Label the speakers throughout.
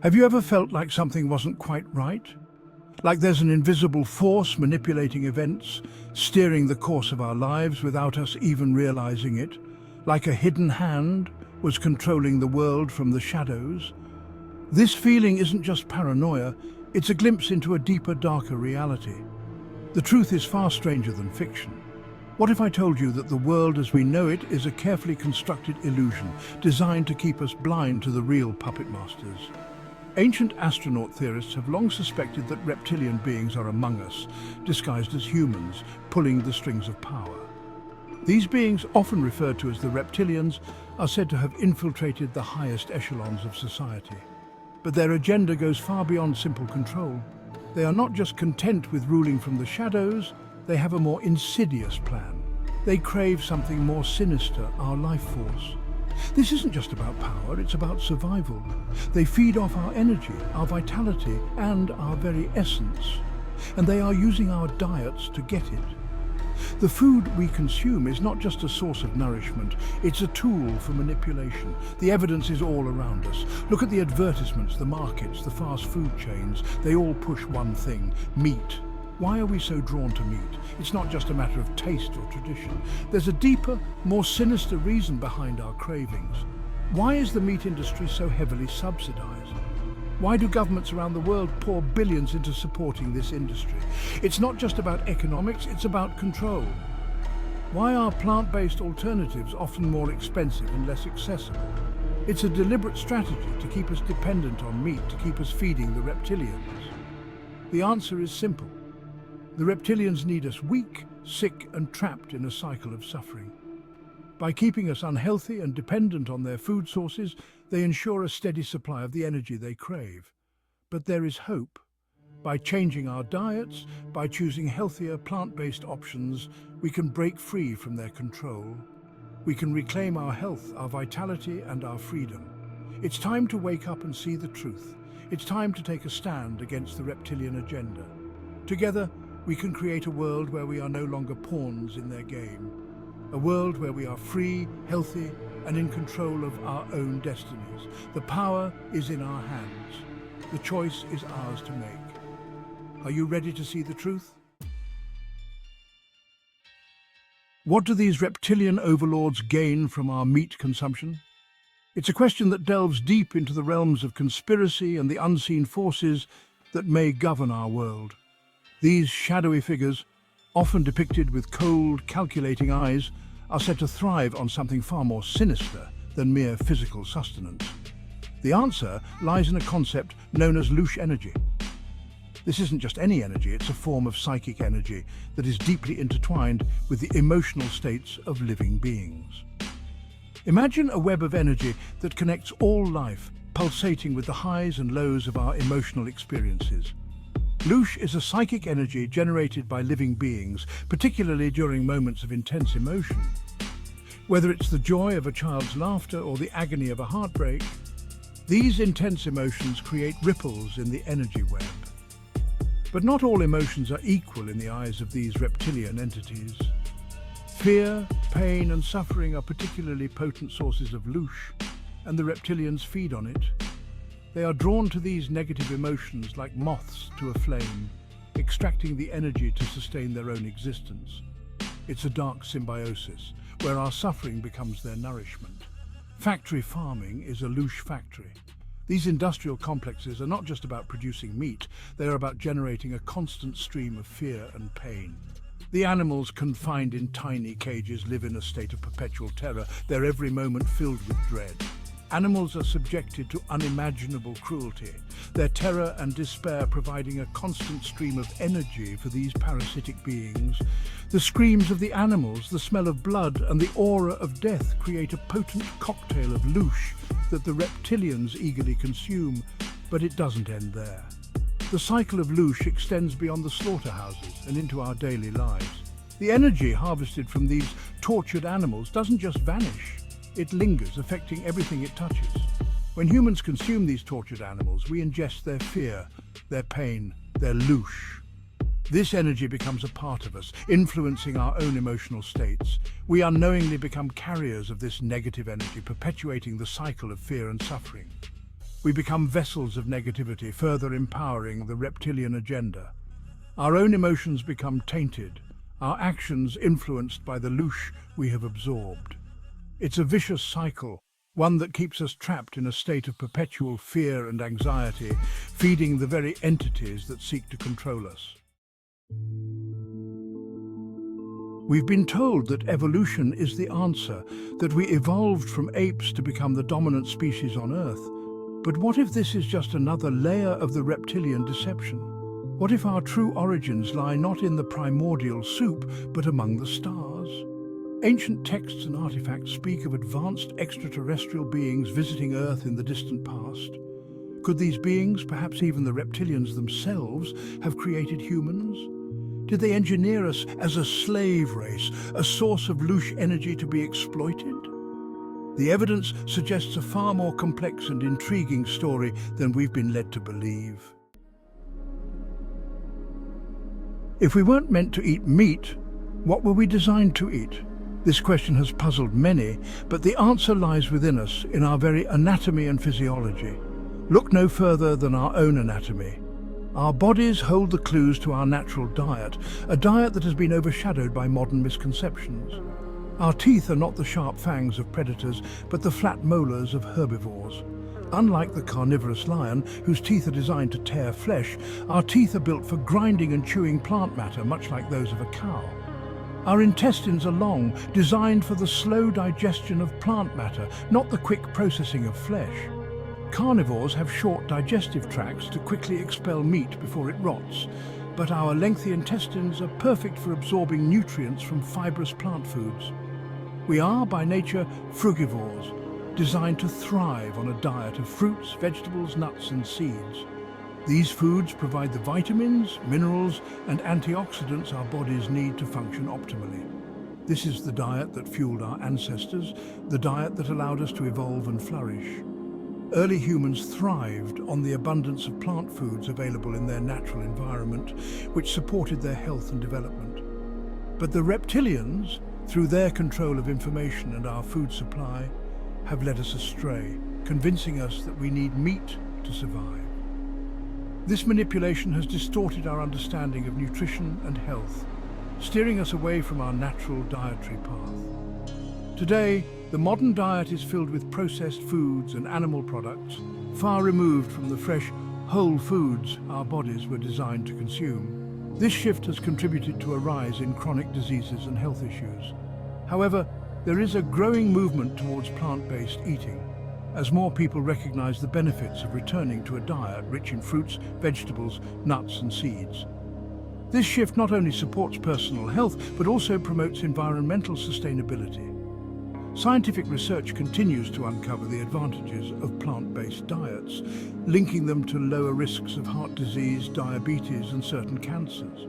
Speaker 1: Have you ever felt like something wasn't quite right? Like there's an invisible force manipulating events, steering the course of our lives without us even realizing it? Like a hidden hand was controlling the world from the shadows? This feeling isn't just paranoia, it's a glimpse into a deeper, darker reality. The truth is far stranger than fiction. What if I told you that the world as we know it is a carefully constructed illusion, designed to keep us blind to the real puppet masters? Ancient astronaut theorists have long suspected that reptilian beings are among us, disguised as humans, pulling the strings of power. These beings, often referred to as the Reptilians, are said to have infiltrated the highest echelons of society. But their agenda goes far beyond simple control. They are not just content with ruling from the shadows, they have a more insidious plan. They crave something more sinister, our life force. This isn't just about power, it's about survival. They feed off our energy, our vitality, and our very essence. And they are using our diets to get it. The food we consume is not just a source of nourishment, it's a tool for manipulation. The evidence is all around us. Look at the advertisements, the markets, the fast food chains. They all push one thing: meat. Why are we so drawn to meat? It's not just a matter of taste or tradition. There's a deeper, more sinister reason behind our cravings. Why is the meat industry so heavily subsidized? Why do governments around the world pour billions into supporting this industry? It's not just about economics, it's about control. Why are plant-based alternatives often more expensive and less accessible? It's a deliberate strategy to keep us dependent on meat, to keep us feeding the reptilians. The answer is simple. The reptilians need us weak, sick, and trapped in a cycle of suffering. By keeping us unhealthy and dependent on their food sources, they ensure a steady supply of the energy they crave. But there is hope. By changing our diets, by choosing healthier plant-based options, we can break free from their control. We can reclaim our health, our vitality, and our freedom. It's time to wake up and see the truth. It's time to take a stand against the reptilian agenda. Together, we can create a world where we are no longer pawns in their game. A world where we are free, healthy, and in control of our own destinies. The power is in our hands. The choice is ours to make. Are you ready to see the truth? What do these reptilian overlords gain from our meat consumption? It's a question that delves deep into the realms of conspiracy and the unseen forces that may govern our world. These shadowy figures, often depicted with cold, calculating eyes, are said to thrive on something far more sinister than mere physical sustenance. The answer lies in a concept known as louche energy. This isn't just any energy, it's a form of psychic energy that is deeply intertwined with the emotional states of living beings. Imagine a web of energy that connects all life, pulsating with the highs and lows of our emotional experiences. Louche is a psychic energy generated by living beings, particularly during moments of intense emotion. Whether it's the joy of a child's laughter or the agony of a heartbreak, these intense emotions create ripples in the energy web. But not all emotions are equal in the eyes of these reptilian entities. Fear, pain, and suffering are particularly potent sources of louche, and the reptilians feed on it. They are drawn to these negative emotions like moths to a flame, extracting the energy to sustain their own existence. It's a dark symbiosis, where our suffering becomes their nourishment. Factory farming is a louche factory. These industrial complexes are not just about producing meat, they are about generating a constant stream of fear and pain. The animals confined in tiny cages live in a state of perpetual terror, their every moment filled with dread. Animals are subjected to unimaginable cruelty, their terror and despair providing a constant stream of energy for these parasitic beings. The screams of the animals, the smell of blood, and the aura of death create a potent cocktail of louche that the reptilians eagerly consume, but it doesn't end there. The cycle of louche extends beyond the slaughterhouses and into our daily lives. The energy harvested from these tortured animals doesn't just vanish. It lingers, affecting everything it touches. When humans consume these tortured animals, we ingest their fear, their pain, their louche. This energy becomes a part of us, influencing our own emotional states. We unknowingly become carriers of this negative energy, perpetuating the cycle of fear and suffering. We become vessels of negativity, further empowering the reptilian agenda. Our own emotions become tainted, our actions influenced by the loosh we have absorbed. It's a vicious cycle, one that keeps us trapped in a state of perpetual fear and anxiety, feeding the very entities that seek to control us. We've been told that evolution is the answer, that we evolved from apes to become the dominant species on Earth. But what if this is just another layer of the reptilian deception? What if our true origins lie not in the primordial soup, but among the stars? Ancient texts and artifacts speak of advanced extraterrestrial beings visiting Earth in the distant past. Could these beings, perhaps even the reptilians themselves, have created humans? Did they engineer us as a slave race, a source of loosh energy to be exploited? The evidence suggests a far more complex and intriguing story than we've been led to believe. If we weren't meant to eat meat, what were we designed to eat? This question has puzzled many, but the answer lies within us, in our very anatomy and physiology. Look no further than our own anatomy. Our bodies hold the clues to our natural diet, a diet that has been overshadowed by modern misconceptions. Our teeth are not the sharp fangs of predators, but the flat molars of herbivores. Unlike the carnivorous lion, whose teeth are designed to tear flesh, our teeth are built for grinding and chewing plant matter, much like those of a cow. Our intestines are long, designed for the slow digestion of plant matter, not the quick processing of flesh. Carnivores have short digestive tracts to quickly expel meat before it rots, but our lengthy intestines are perfect for absorbing nutrients from fibrous plant foods. We are, by nature, frugivores, designed to thrive on a diet of fruits, vegetables, nuts and seeds. These foods provide the vitamins, minerals and antioxidants our bodies need to function optimally. This is the diet that fueled our ancestors, the diet that allowed us to evolve and flourish. Early humans thrived on the abundance of plant foods available in their natural environment, which supported their health and development. But the reptilians, through their control of information and our food supply, have led us astray, convincing us that we need meat to survive. This manipulation has distorted our understanding of nutrition and health, steering us away from our natural dietary path. Today, the modern diet is filled with processed foods and animal products, far removed from the fresh, whole foods our bodies were designed to consume. This shift has contributed to a rise in chronic diseases and health issues. However, there is a growing movement towards plant-based eating, as more people recognize the benefits of returning to a diet rich in fruits, vegetables, nuts and seeds. This shift not only supports personal health, but also promotes environmental sustainability. Scientific research continues to uncover the advantages of plant-based diets, linking them to lower risks of heart disease, diabetes and certain cancers.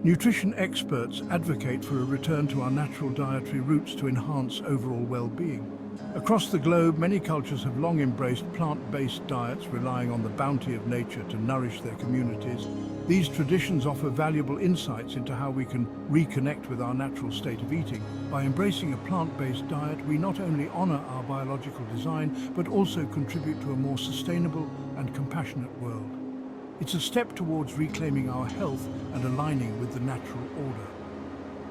Speaker 1: Nutrition experts advocate for a return to our natural dietary roots to enhance overall well-being. Across the globe, many cultures have long embraced plant-based diets, relying on the bounty of nature to nourish their communities. These traditions offer valuable insights into how we can reconnect with our natural state of eating. By embracing a plant-based diet, we not only honor our biological design, but also contribute to a more sustainable and compassionate world. It's a step towards reclaiming our health and aligning with the natural order.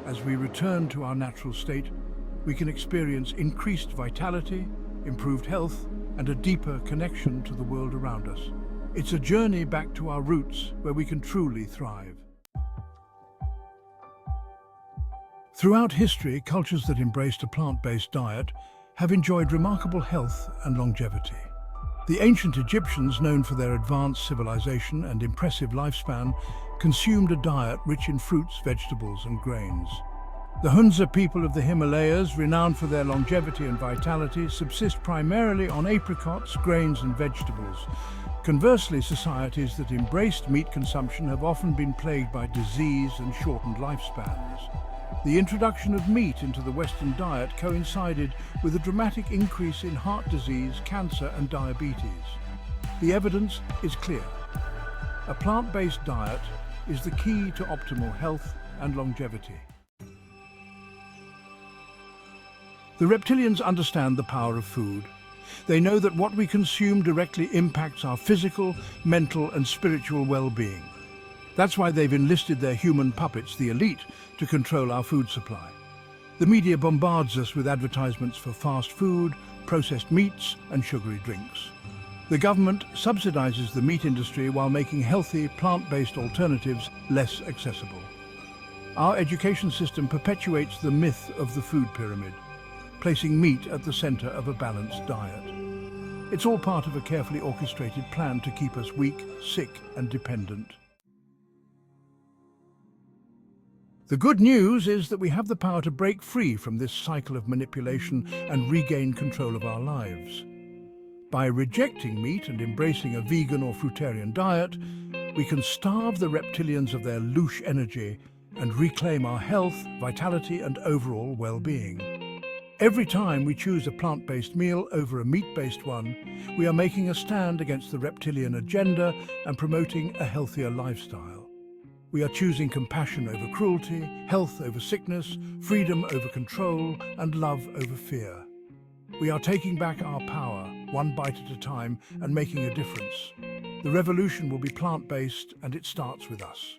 Speaker 1: As we return to our natural state, we can experience increased vitality, improved health, and a deeper connection to the world around us. It's a journey back to our roots where we can truly thrive. Throughout history, cultures that embraced a plant-based diet have enjoyed remarkable health and longevity. The ancient Egyptians, known for their advanced civilization and impressive lifespan, consumed a diet rich in fruits, vegetables, and grains. The Hunza people of the Himalayas, renowned for their longevity and vitality, subsist primarily on apricots, grains and vegetables. Conversely, societies that embraced meat consumption have often been plagued by disease and shortened lifespans. The introduction of meat into the Western diet coincided with a dramatic increase in heart disease, cancer and diabetes. The evidence is clear. A plant-based diet is the key to optimal health and longevity. The reptilians understand the power of food. They know that what we consume directly impacts our physical, mental, and spiritual well-being. That's why they've enlisted their human puppets, the elite, to control our food supply. The media bombards us with advertisements for fast food, processed meats, and sugary drinks. The government subsidizes the meat industry while making healthy, plant-based alternatives less accessible. Our education system perpetuates the myth of the food pyramid, placing meat at the center of a balanced diet. It's all part of a carefully orchestrated plan to keep us weak, sick, and dependent. The good news is that we have the power to break free from this cycle of manipulation and regain control of our lives. By rejecting meat and embracing a vegan or fruitarian diet, we can starve the reptilians of their louche energy and reclaim our health, vitality, and overall well-being. Every time we choose a plant-based meal over a meat-based one, we are making a stand against the reptilian agenda and promoting a healthier lifestyle. We are choosing compassion over cruelty, health over sickness, freedom over control, and love over fear. We are taking back our power, one bite at a time, and making a difference. The revolution will be plant-based, and it starts with us.